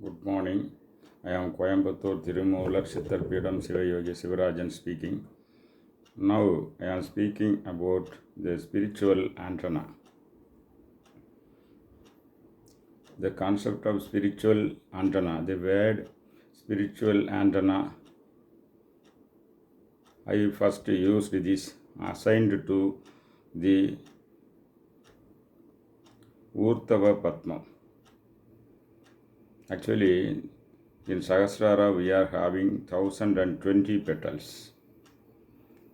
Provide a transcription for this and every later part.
Good morning. I am Coimbatore Thirumolar Chittarpeedam Sivayogi Sivarajan speaking. Now I am speaking about the spiritual antenna. The concept of spiritual antenna, the word spiritual antenna, I first used this assigned to the Urtava Padma. Actually, in Sahasrara we are having 1020 petals.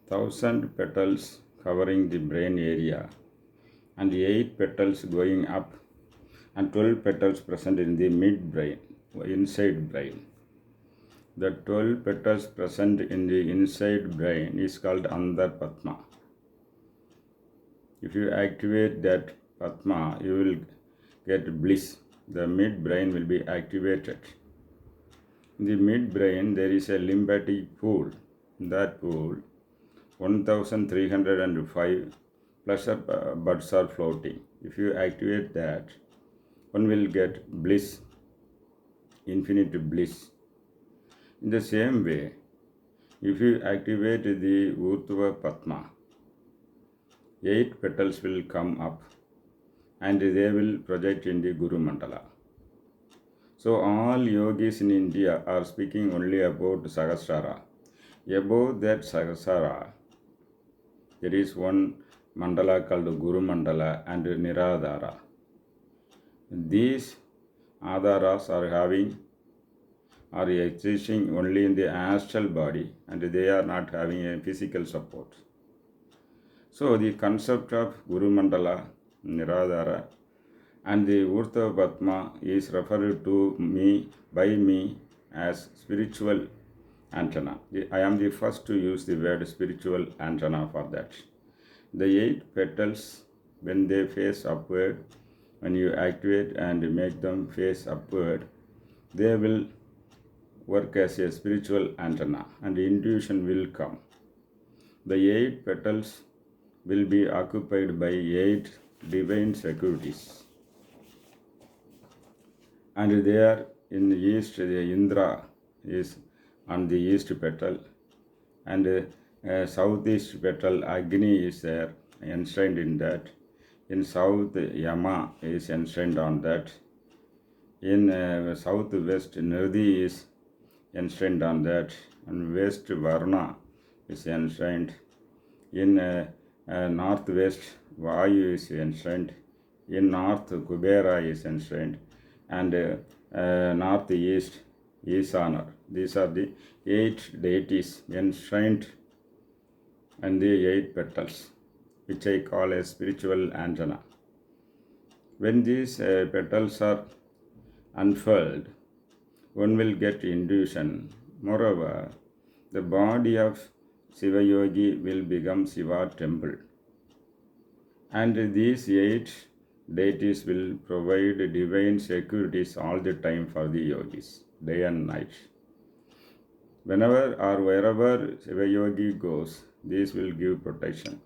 1000 petals covering the brain area and 8 petals going up and 12 petals present in the mid brain, inside brain. The 12 petals present in the inside brain is called Andar Padma. If you activate that Padma, you will get bliss. The mid brain will be activated. In the mid brain, there is a lymphatic pool. In that pool, 1305 pleasure buds are floating. If you activate that, one will get bliss, infinite bliss. In the same way, if you activate the Urtva Padma, 8 petals will come up and they will project in the Guru Mandala. So all yogis in India are speaking only about Sahasrara. Above that Sahasrara, there is one mandala called Guru Mandala and Niradhara. These Adharas are existing only in the astral body and they are not having a physical support. So the concept of Guru Mandala, Niradhara and the Urtava Padma is referred to by me as spiritual antenna. I am the first to use the word spiritual antenna for that. The 8 petals, when they face upward, when you activate and make them face upward, they will work as a spiritual antenna and intuition will come. The 8 petals will be occupied by 8 divine securities. And there in the east, the Indra is on the east petal, and southeast petal Agni is there, enshrined in that. In south, Yama is enshrined on that. In southwest, Nirdi is enshrined on that, and west Varna is enshrined. In northwest, Vayu is enshrined. In north, Kubera is enshrined. And northeast, Isana. These are the 8 deities enshrined and the 8 petals, which I call a spiritual antenna. When these petals are unfurled, one will get intuition. Moreover, the body of Siva Yogi will become Shiva temple. And these 8 deities will provide divine securities all the time for the yogis, day and night. Whenever or wherever Siva Yogi goes, these will give protection.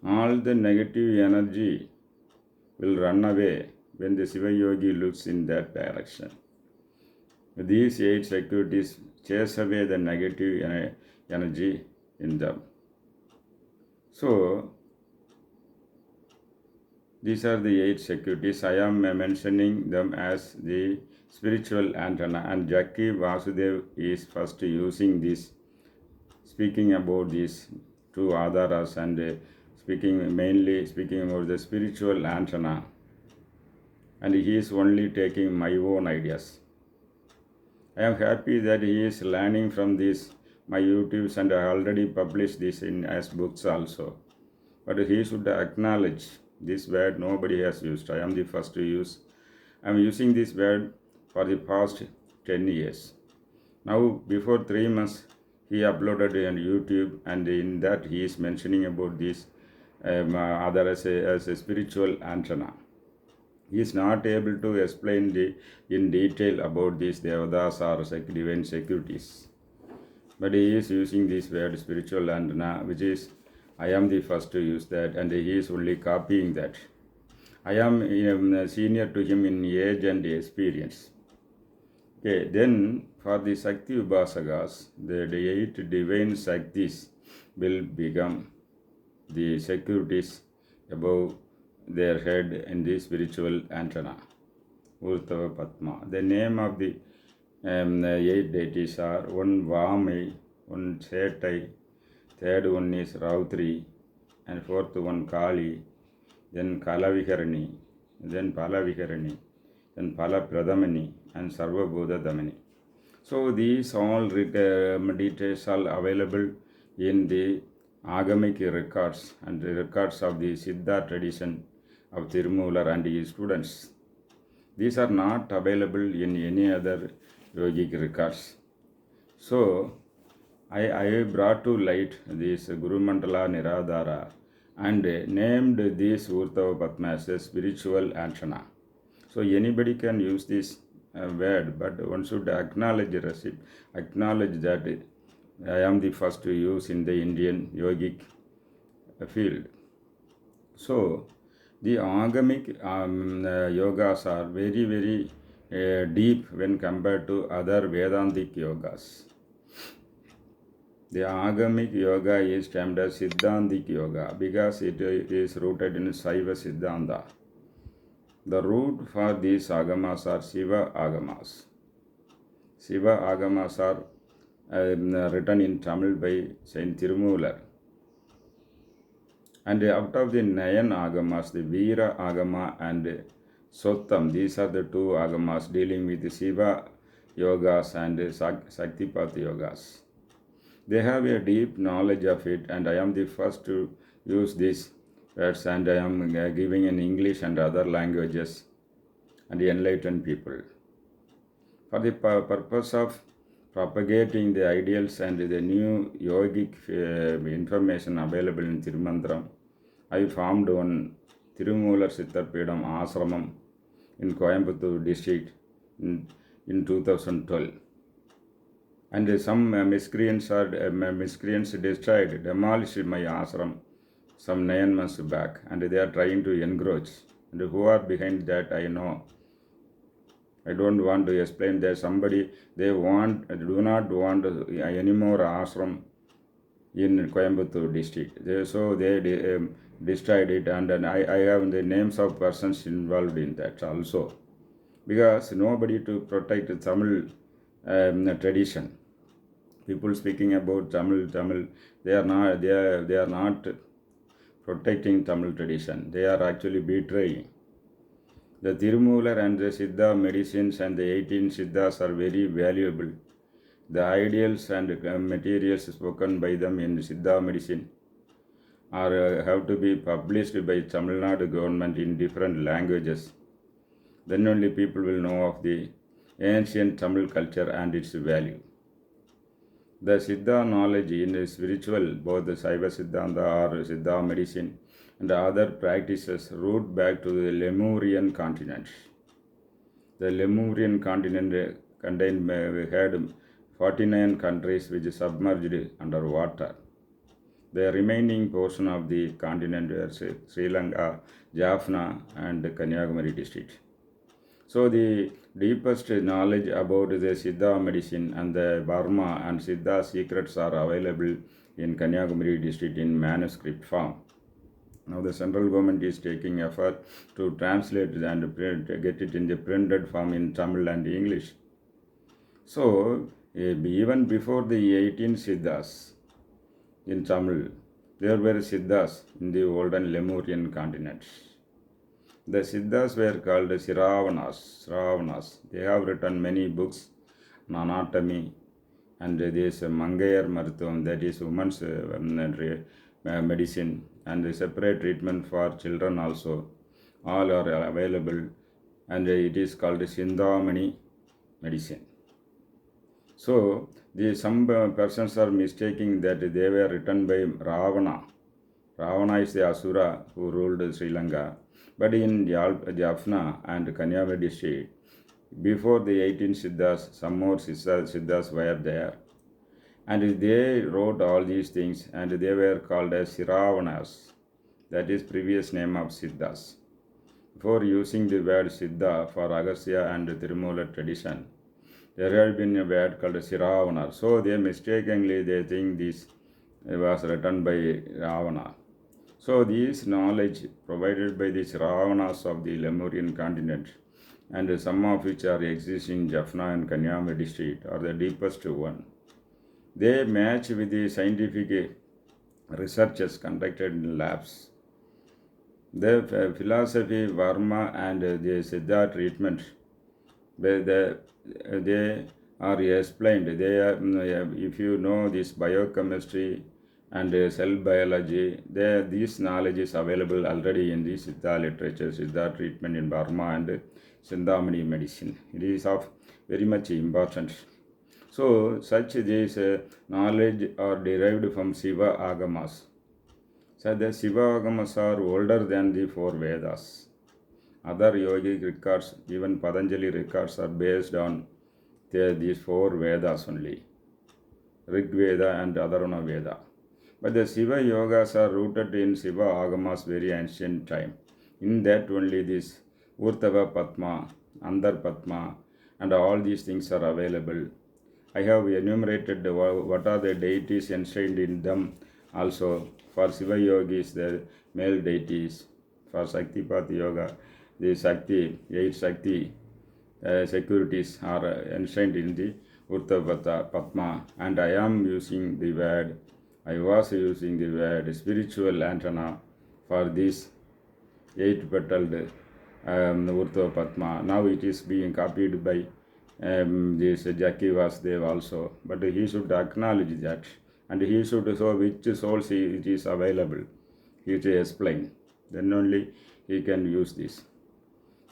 All the negative energy will run away when the Siva Yogi looks in that direction. These 8 securities chase away the negative energy in them. So, these are the 8 securities. I am mentioning them as the spiritual antenna, and Jaggy Vasudev is first using this, speaking about these 2 Adharas and mainly speaking about the spiritual antenna. And he is only taking my own ideas. I am happy that he is learning from this, my YouTubes, and I already published this as books also. But he should acknowledge this word nobody has used. I am the first to use. I am using this word for the past 10 years. Now, before 3 months, he uploaded on YouTube, and in that he is mentioning about this other as a spiritual antenna. He is not able to explain in detail about these devadas or divine securities. But he is using this word spiritual antenna, which is I am the first to use that, and he is only copying that. I am senior to him in age and experience. Okay, then for the Shakti Upasakas, the 8 divine Shaktis will become the securities above their head in the spiritual antenna, Urtava Padma. The name of the 8 deities are one Vamai, one Setai, third one is Rautri, and fourth one Kali, then Kalaviharani, then Palaviharani, then Palapradamani, and Sarvabhuta Damani. So these all details are available in the Agamic records and the records of the Siddha tradition of Tirumular and his students. These are not available in any other yogic records. So I brought to light this Guru Mandala Niradhara and named this Urtava Padma as a spiritual antenna. So anybody can use this word, but one should acknowledge that I am the first to use in the Indian yogic field. So the agamic yogas are very, very deep when compared to other Vedantic yogas. The agamic yoga is termed as Siddhantic yoga because it is rooted in Saiva Siddhanta. The root for these agamas are Shiva agamas. Shiva agamas are written in Tamil by Saint Tirumular. And out of the 9 agamas, the Veera agama and Sottam, these are the 2 agamas dealing with the Shiva yogas and Shaktipat yogas. They have a deep knowledge of it, and I am the first to use these words, and I am giving in English and other languages and enlighten people. For the purpose of propagating the ideals and the new yogic information available in Tirumandram, I formed one Tirumular Sittarpidam Ashramam in Coimbatore district in 2012. And some miscreants destroyed, demolished my ashram some 9 months back, and they are trying to encroach. And who are behind that, I know. I don't want to explain that somebody, do not want any more ashram in Coimbatore district. So they destroyed it, and I have the names of persons involved in that also. Because nobody to protect Tamil tradition. People speaking about Tamil, they are not protecting Tamil tradition. They are actually betraying. The Tirumular and the Siddha medicines and the 18 Siddhas are very valuable. The ideals and materials spoken by them in Siddha medicine have to be published by Tamil Nadu government in different languages. Then only people will know of the ancient Tamil culture and its value. The Siddha knowledge in the spiritual, both the Saiva Siddhanta or Siddha medicine and other practices root back to the Lemurian continent. The Lemurian continent had 49 countries which submerged under water. The remaining portion of the continent were Sri Lanka, Jaffna and Kanyakumari district. So the deepest knowledge about the Siddha medicine and the Burma and Siddha secrets are available in Kanyakumari district in manuscript form. Now the central government is taking effort to translate and get it in the printed form in Tamil and English. So even before the 18 Siddhas in Tamil, there were Siddhas in the olden Lemurian continent. The Siddhas were called Sravanas. They have written many books on anatomy, and there is Mangayar Marthum, that is women's medicine, and a separate treatment for children also. All are available, and it is called Sindhamani medicine. So some persons are mistaking that they were written by Ravana. Ravana is the Asura who ruled Sri Lanka. But in Jaffna and Kanyakumari district, before the 18 Siddhas, some more Siddhas were there. And they wrote all these things, and they were called as Siravanas. That is previous name of Siddhas. Before using the word Siddha for Agastya and Tirumular tradition, There had been a word called Siravana. So they mistakenly they think this was written by Ravana. So these knowledge provided by the Ravanas of the Lemurian continent, and some of which are existing in Jaffna and Kanyamati district, are the deepest one. They match with the scientific researches conducted in labs. The philosophy, Varma, and the Siddha treatment, they are explained. They are, if you know this biochemistry and cell biology, this knowledge is available already in the Siddha literature, Siddha treatment in Burma and Sindhamani medicine. It is of very much important. So, such this knowledge are derived from Shiva Agamas. So, the Shiva Agamas are older than the four Vedas. Other yogic records, even Patanjali records, are based on these four Vedas only, Rig Veda and Atharvana Veda. But the Shiva Yogas are rooted in Shiva Agamas very ancient time. In that only this Urtava Padma, Andar Padma, and all these things are available. I have enumerated what are the deities enshrined in them also. For Shiva Yogis, the male deities. For Shaktipat Yoga, the Shakti, 8 Shakti securities are enshrined in the Urtava Padma. And I was using the word spiritual antenna for this 8-petaled Urtava Padma. Now it is being copied by this Jaggy Vasudev also, but he should acknowledge that, and he should show which souls it is available. He should explain. Then only he can use this.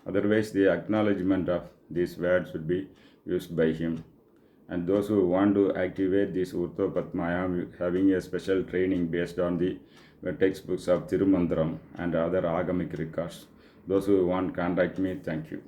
Otherwise, the acknowledgement of this word should be used by him. And those who want to activate this Urtava Padma, I am having a special training based on the textbooks of Tirumandram and other agamic records. Those who want, contact me. Thank you.